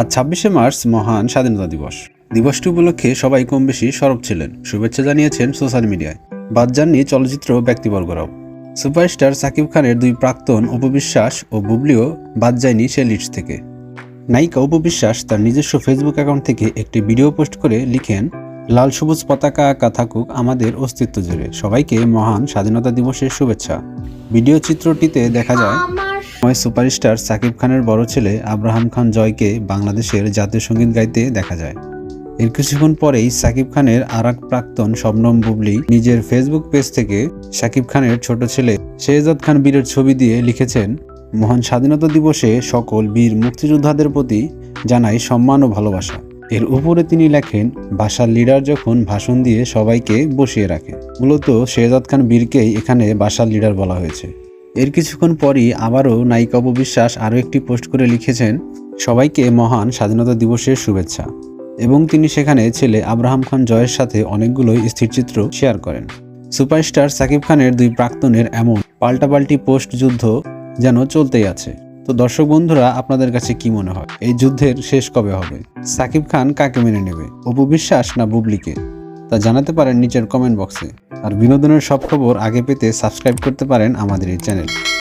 আজ ২৬শে মার্চ মহান স্বাধীনতা দিবস। দিবসটি উপলক্ষে সবাই কম বেশি সরব ছিলেন, শুভেচ্ছা জানিয়েছেন সোশ্যাল মিডিয়ায়, বাদ যাননি চলচ্চিত্র ব্যক্তিবর্গরাও। সুপারস্টার সাকিব খানের দুই প্রাক্তন অপু বিশ্বাস ও বুবলিও বাদ যায়নি সে লিস্ট থেকে। নায়িকা অপু বিশ্বাস তার নিজস্ব ফেসবুক অ্যাকাউন্ট থেকে একটি ভিডিও পোস্ট করে লিখেন, লাল সবুজ পতাকা আঁকা থাকুক আমাদের অস্তিত্ব জুড়ে, সবাইকে মহান স্বাধীনতা দিবসের শুভেচ্ছা। ভিডিও চিত্রটিতে দেখা যায় সুপারস্টার সাকিব খানের বড় ছেলে আব্রাহাম খান জয়কে বাংলাদেশের জাতীয় সঙ্গীত গাইতে দেখা যায়। এর কিছুক্ষণ পরেই সাকিব খানের আরেক প্রাক্তন শবনম বুবলি নিজের ফেসবুক পেজ থেকে সাকিব খানের ছোট ছেলে শেহজাদ খান বীরের ছবি দিয়ে লিখেছেন, মহান স্বাধীনতা দিবসে সকল বীর মুক্তিযোদ্ধাদের প্রতি জানাই সম্মান ও ভালোবাসা। এর উপরে তিনি লেখেন, বাসার লিডার যখন ভাষণ দিয়ে সবাইকে বসিয়ে রাখে। মূলত শেহজাদ খান বীরকেই এখানে বাসার লিডার বলা হয়েছে। এর কিছুক্ষণ পরই আবারও নায়িকা অপু বিশ্বাস আরও একটি পোস্ট করে লিখেছেন, সবাইকে মহান স্বাধীনতা দিবসের শুভেচ্ছা, এবং তিনি সেখানে ছেলে আব্রাহাম খান জয়ের সাথে অনেকগুলো স্থিরচিত্র শেয়ার করেন। সুপারস্টার সাকিব খানের দুই প্রাক্তনের এমন পাল্টাপাল্টি পোস্ট যুদ্ধ যেন চলতেই আছে। তো দর্শক বন্ধুরা, আপনাদের কাছে কি মনে হয়, এই যুদ্ধের শেষ কবে হবে? সাকিব খান কাকে মেনে নেবে, অপু বিশ্বাস না বুবলিকে? তা জানাতে পারেন নিচের কমেন্ট বক্সে। আর বিনোদনের সব খবর আগে পেতে সাবস্ক্রাইব করতে পারেন আমাদের এই চ্যানেল।